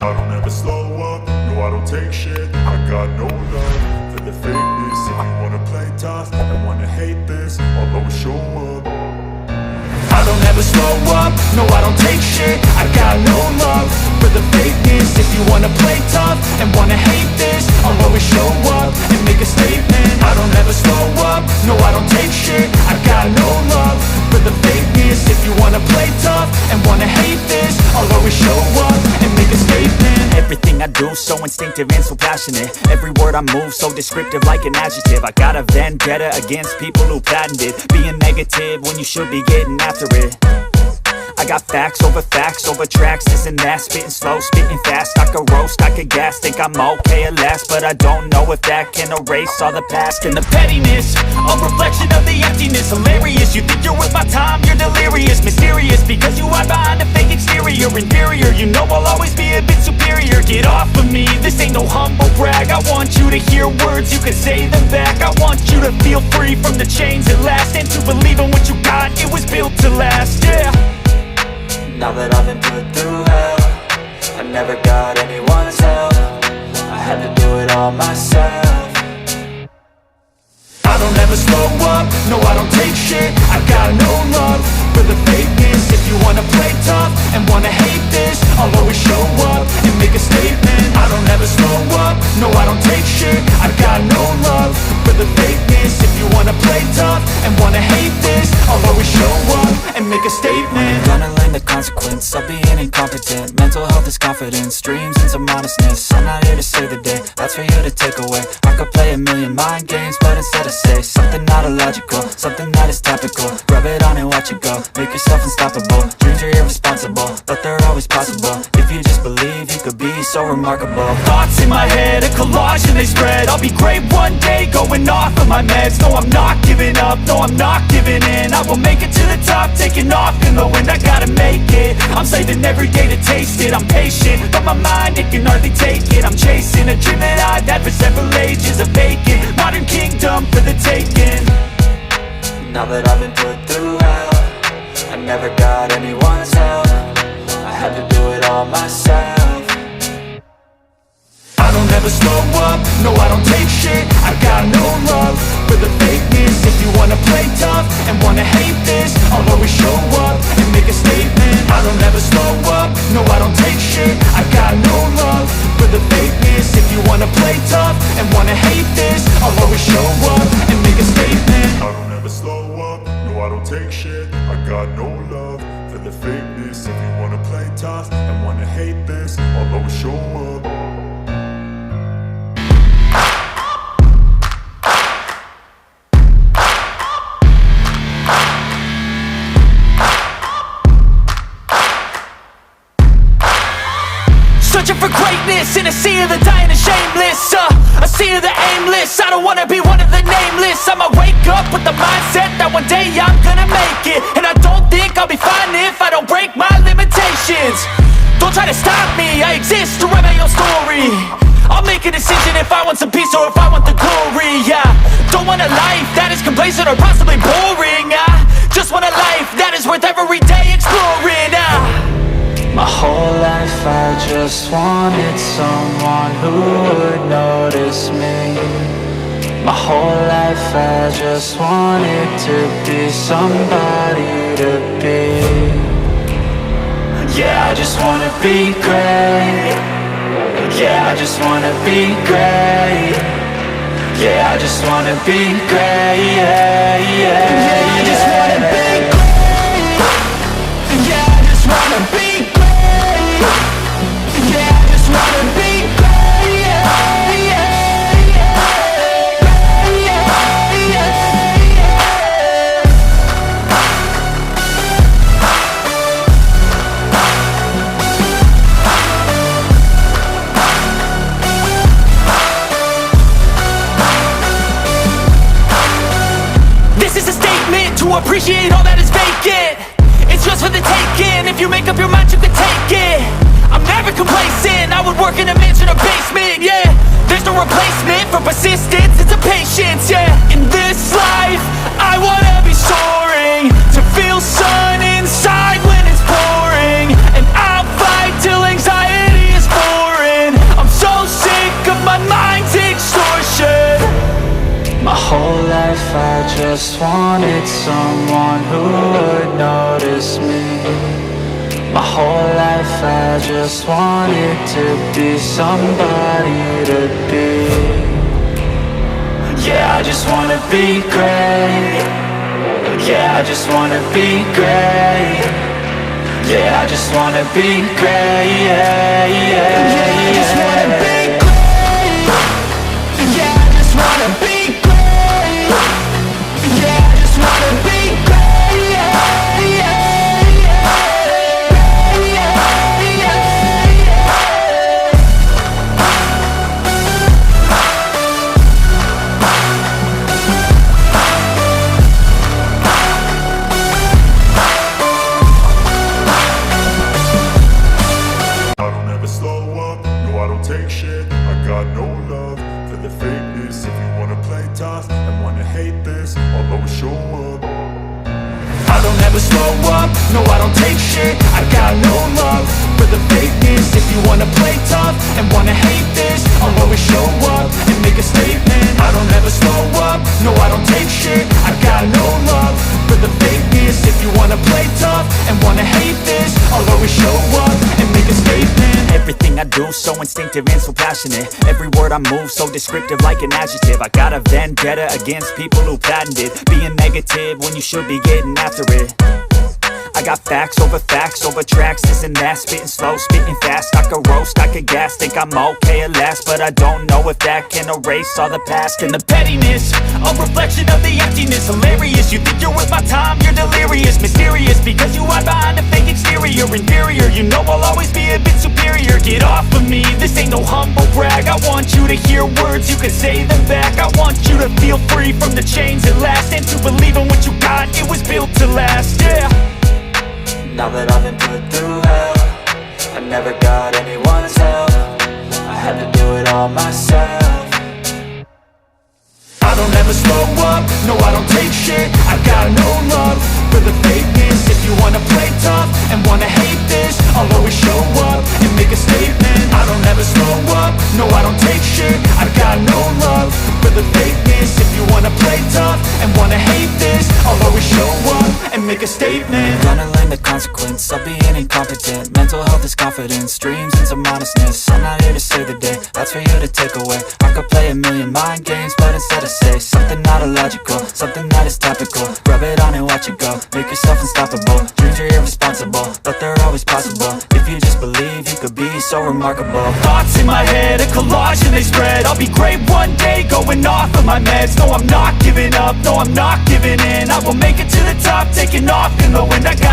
I don't ever slow up, no I don't take shit. I got no love for the fakeness. If you wanna play tough and wanna hate this, I'll always show up. I don't ever slow up, no I don't take shit. I got no love for the fakeness. If you wanna play tough and wanna hate this, I'll always show up and make a statement. I don't ever slow up, no I don't take shit. I got no love for the fakeness. If you wanna play tough and wanna hate this, I'll always show up and make a statement. Everything I do so instinctive and so passionate. Every word I move so descriptive like an adjective. I got a vendetta against people who patented being negative when you should be getting after it. I got facts over tracks, this and that. Spitting slow, spitting fast, I could roast, I could gas. Think I'm okay at last, but I don't know if that can erase all the past. And the pettiness, a reflection of the emptiness. Hilarious, you think you're worth my time, you're delirious. Mysterious, because you hide behind a fake exterior. Inferior, you know I'll always be a bit superior. Get off of me, this ain't no humble brag. I want you to hear words, you can say them back. I want you to feel free from the chains at last, and to believe in what you got, it was built to last, yeah. Now that I've been put through hell, I never got anyone's help. I had to do it all myself. I don't ever slow up, no I don't take shit. I got no love for the fakeness. If you wanna play tough and wanna hate this, I'll always show up and make a statement. I don't ever slow up, no I don't take shit. I got no love for the fakeness. If you wanna play tough and wanna hate this, I'll always show up and make a statement. Gonna learn the consequence of being incompetent. Mental health is confidence, dreams into modestness. I'm not here to save the day, that's for you to take away. I could play a million mind games, but instead I say something not illogical, something that is topical. Rub it on and watch it go, make yourself unstoppable. Dreams are irresponsible, but they're always possible. If you just believe, you could be so remarkable. Thoughts in my head, a collage and they spread. I'll be great one day, going off of my meds. No, I'm not giving up, no, I'm not giving in. I will make it to the top, taking off in the wind. I gotta make it, I'm saving every day to taste it. I'm patient, but my mind, it can hardly take it. I'm chasing a dream that I've had for several ages. A vacant, modern kingdom for the taking. Now that I've been put through hell, I never got anyone's help. I had to do it all myself. I don't ever slow up, no I don't take shit. I got no love for the fakeness. If you wanna play tough and wanna hate this, I'll always show up and make a statement. I don't ever slow up, no I don't take shit. I got no love for the fakeness. If you wanna play tough and wanna hate this, I'll always show up and make a statement. I don't ever slow up, no I don't take shit. I got no love for the fakeness. If you wanna play tough and wanna hate this, I'll always show up. Searching for greatness in a sea of the dying and shameless, a sea of the aimless. I don't wanna be one of the nameless. I'ma wake up with the mindset that one day I'm gonna make it. And I don't think I'll be fine if I don't break my limitations. Don't try to stop me, I exist to write my own story. I'll make a decision if I want some peace or if I want the glory. Yeah, don't want a life that is complacent or possibly boring. I just want a life that is worth every day exploring. My whole life I just wanted someone who would notice me. My whole life I just wanted to be somebody to be. Yeah, I just wanna be great. Yeah, I just wanna be great. Yeah, I just wanna be great. Yeah, yeah, yeah, I just wanna be great. Yeah, I just wanna be great. Yeah, I just wanna be great. Yeah, yeah, yeah. Yeah, yeah, yeah. This is a statement to appreciate all that is vacant. It's yours for the taking. If you make up your mind, you can take it. I'm never complacent, I would work in a mansion or basement, yeah. There's no replacement for persistence, it's a patience, yeah. In this life, I wanna be soaring, to feel sun inside when it's pouring. And I'll fight till anxiety is boring. just wanted someone who would notice me. My whole life I just wanted to be somebody to be. Yeah, I just wanna be great. Yeah, I just wanna be great. Yeah, I just wanna be great. Yeah, yeah, yeah, I just wanna be great. Yeah, I just wanna be great. Yeah, I just wanna be great. Yeah, yeah, yeah, yeah, yeah, yeah. I don't ever slow up, no I don't take shit. I got no love for the fakeness. If you wanna play tough and wanna hate this, I'll always show up. I don't ever slow up, no I don't take shit. I got no love for the fakeness. If you wanna play tough and wanna hate this, I'll always show up and make a statement. I don't ever slow up, no I don't take shit. I got no love for the fakeness. If you wanna play tough and wanna hate this, I'll always show up and make a statement. Everything I do so instinctive and so passionate. Every word I move so descriptive like an adjective. I got a vendetta against people who patented being negative when you should be getting after it. I got facts over tracks, this and that. Spitting slow, spitting fast. I could roast, I could gas. Think I'm okay at last, but I don't know if that can erase all the past. And the pettiness, a reflection of the emptiness. Hilarious, you think you're worth my time, you're delirious. Mysterious, because you hide behind a fake exterior. Inferior, you know I'll always be a bit superior. Get off of me, this ain't no humble brag. I want you to hear words, you can say them back. I want you to feel free from the chains at last, and to believe in what you got, it was built to last, yeah. Now that I've been put through hell, I never got anyone's help. I had to do it all myself. I don't ever slow up, no I don't take shit. I got no love for the fakeness. If you wanna play tough and wanna hate this, I'll always show up and make a statement. I don't ever slow up, no I don't take shit. I got no love for the fakeness. If you wanna play tough and wanna hate this, I'll always show up and make a statement. Gonna learn the consequence of being incompetent. Mental health is confidence, dreams into modestness. I'm not here to save the day, that's for you to take away. I could play a million mind games, but instead I say something not illogical, something that is topical. Rub it on and watch it go, make yourself unstoppable. Dreams are irresponsible, but they're always possible. If you just believe, you could be so remarkable. Thoughts in my head, a collage and they spread. I'll be great one day, going off of my meds. No I'm not giving up, no I'm not giving in. I will make it to the top, taking off in the wind. I got